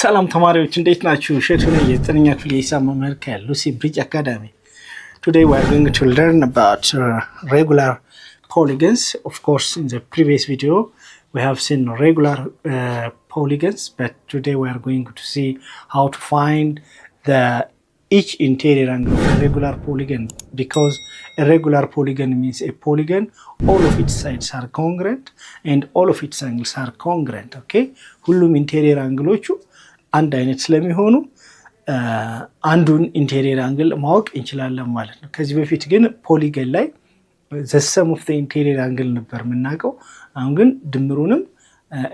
ሰላም ተማሪዎች እንዴት ናችሁ? እሸቱ ነኝ የዘጠነኛ ክፍል የሂሳብ መምህር ከሉሲ ብሪጅ አካዳሚ። Today we are going to learn about regular polygons. Of course, in the previous video we have seen regular polygons, but today we are going to see how to find each interior angle of a regular polygon, because a regular polygon means a polygon all of its sides are congruent and all of its angles are congruent. Okay, ሁሉም ኢንቴሪየር አንግሎቹ አንድ አይነት ስለሚሆኑ አንዱን ኢንቴሪየር አንግል ማወቅ እንችላለን ማለት ነው። ከዚህ በፊት ግን ፖሊገን ላይ the sum of the interior angle ነበር የምናውቀው። አሁን ግን ድምሩንም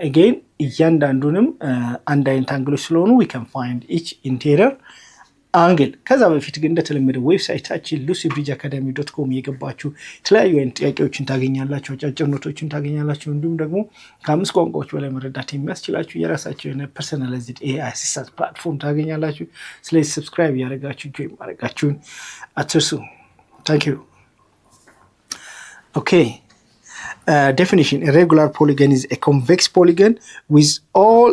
again እያንዳንዱንም አንድ አይነት አንግሎች ስለሆኑ we can find each interior አንግል። ከዛ በፊት ግን እንደተለመደው ዌብሳይታችን lucybridgeacademy.com የገባችሁ የተለያዩ አይነት ጥያቄዎችን ታገኛላችሁ፣ አጫጭር ኖቶችን ታገኛላችሁ። እንዲሁም ደግሞ ከ5 ቋንቋዎች በላይ መረዳት የሚያስችላችሁ የራሳችሁ የሆነ ፐርሰናላይዝድ AI አሲስታንት ፕላትፎርም ታገኛላችሁ። ስለዚህ ሰብስክራይብ ያደረጋችሁ ጆይን ማድረጋችሁን አትርሱ። ታንክ ዩ። ኦኬ definition: a regular polygon is a convex polygon with all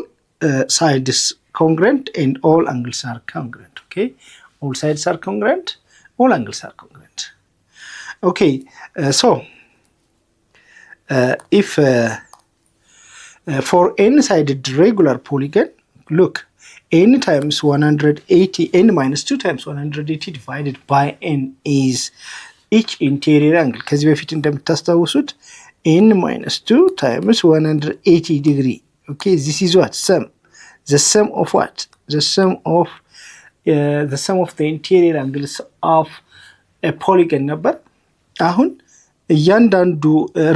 sides congruent and all angles are congruent. Okay, all sides are congruent, all angles are congruent. Okay, so if for n-sided regular polygon, look, n times 180, n minus 2 times 180 divided by n is each interior angle. ከዚህ በፊት እንደምታስታውሱት n minus 2 times 180 degree. Okay, this is what? Sum. The sum of what? The sum of the interior angles of a polygon ነበር። አሁን እያንዳንዱ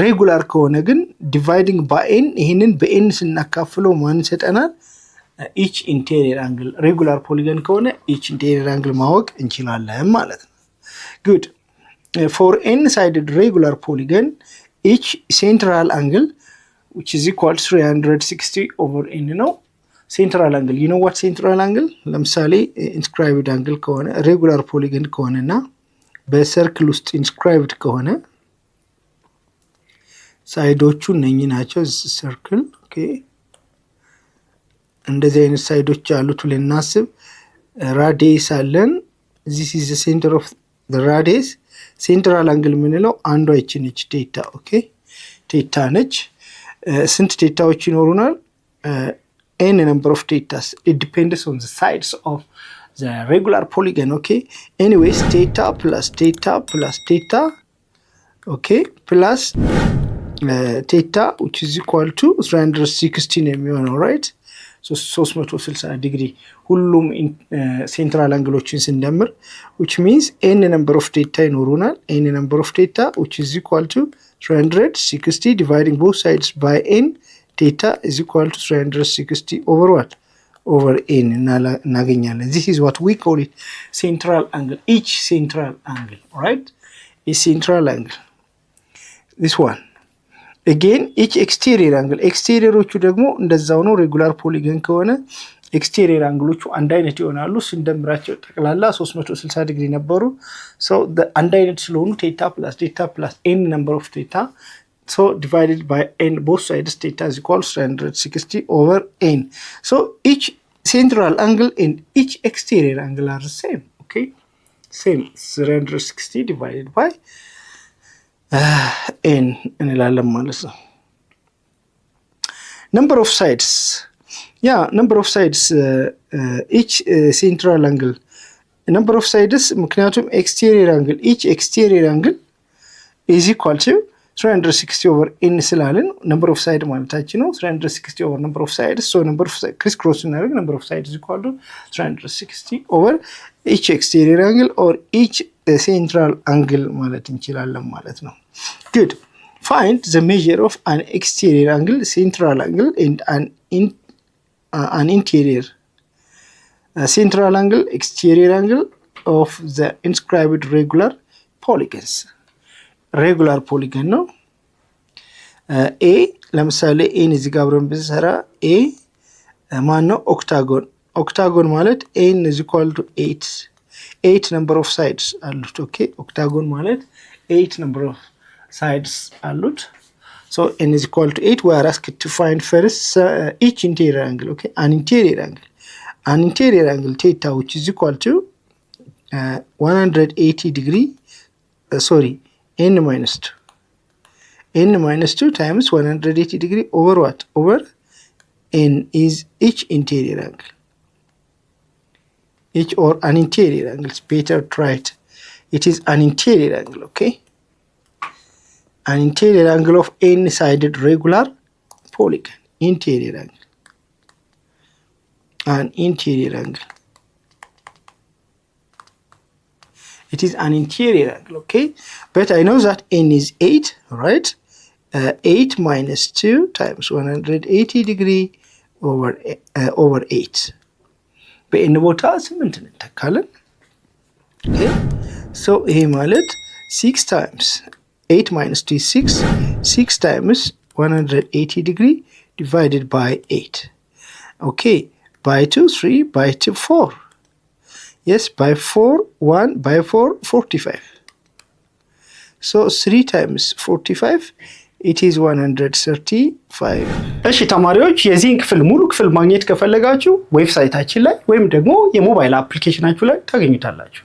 ሬጉላር ከሆነ ግን dividing by n ይሄንን በn ስናካፍለው ማን ይሰጠናል? each interior angle። ሬጉላር ፖሊገን ከሆነ each interior angle ማወቅ እንችላለን ማለት ነው። good. For n-sided regular polygon, each central angle which is equal to 360 over n ነው። ሴንትራል አንግል you know what ሴንትራል አንግል? ለምሳሌ ኢንስክራይብድ አንግል ከሆነ ሬጉላር ፖሊገን ከሆነና በሰርክል ውስጥ ኢንስክራይብድ ከሆነ ሳይዶቹ እነኚህ ናቸው። ሰርክል ኦኬ፣ እንደዚህ አይነት ሳይዶች አሉት ብለን እናስብ። ራዲየስ አለን። this is the center of the radius። ሴንትራል አንግል የምንለው አንዷ ይቺ ነች፣ ቴታ። ኦኬ፣ ቴታ ነች። ስንት ቴታዎች ይኖሩናል? n number of thetas. It depends on the sides of the regular polygon. Okay, anyways, theta plus theta plus theta, okay, plus theta which is equal to 360 የሚሆነው right? So 360 ዲግሪ ሁሉም ሴንትራል አንግሎችን ስንደምር which means n number of theta ይኖሩናል። n number of theta which is equal to 360 dividing both sides by n. Theta is equal to 360 over what? Over n እናገኛለን። This is what we call it central angle. Each central angle, right, is central angle. This one. Again, each exterior angle. exteriorዎቹ ደግሞ እንደዛው ነው። ሬጉላር ፖሊገን ከሆነ ኤክስቴሪየር አንግሎቹ አንድ አይነት ይሆናሉ። ስንደምራቸው ጠቅላላ 360 ዲግሪ ነበሩ። so አንድ አይነት ስለሆኑ theta plus n number of theta, so divided by n, both sides theta is equal to 360 over n. So each central angle and each exterior angle are the same. Okay, same, 360 divided by n እንላለን ማለት ነው። number of sides, yeah, number of sides, each central angle, number of sides ምክንያቱም exterior angle, each exterior angle is equal to 360 over n ስላልን number of side ማለታችን ነው። 360 over number of sides, so number of criss cross እናደርግ number of sides is equal to 360 over each exterior angle or each central angle ማለት እንችላለን ማለት ነው። good. Find the measure of an exterior angle, central angle and an interior central angle, exterior angle of the inscribed regular polygons. ሬጉላር ፖሊገን ነው። ኤ ለምሳሌ ኤን እዚህ ጋር አብረን ብንሰራ ኤ ማን ነው? ኦክታጎን። ኦክታጎን ማለት ኤን is equal to 8 number of sides አሉት። ኦኬ፣ ኦክታጎን ማለት 8 number of sides አሉት። so n is equal to 8. we are asked to find first each interior angle. Okay, an interior angle an interior angle theta which is equal to 180 degree, n minus 2. n minus 2 times 180 degree over what? Over n is each interior angle. Each or an interior angle. It's better to write. It is an interior angle, okay? An interior angle of n-sided regular polygon. Interior angle. An interior angle. It is an interior angle, okay? But I know that n is 8, right? 8 minus 2 times 180 degree over 8. በn ቦታ 8 እንተካለን። Okay? So ይሄ ማለት 6 times 8 minus 2 is 6. 6 times 180 degree divided by 8. Okay, by 2, 3, by 2, 4. Yes, by 4, 1, by 4, 45. So 3 times 45, it is 135. እሺ ተማሪዎች የዚህን ክፍል ሙሉ ክፍል ማግኘት ከፈለጋችሁ ዌብሳይታችን ላይ ወይም ደግሞ የሞባይል አፕሊኬሽናችሁ ላይ ታገኙታላችሁ።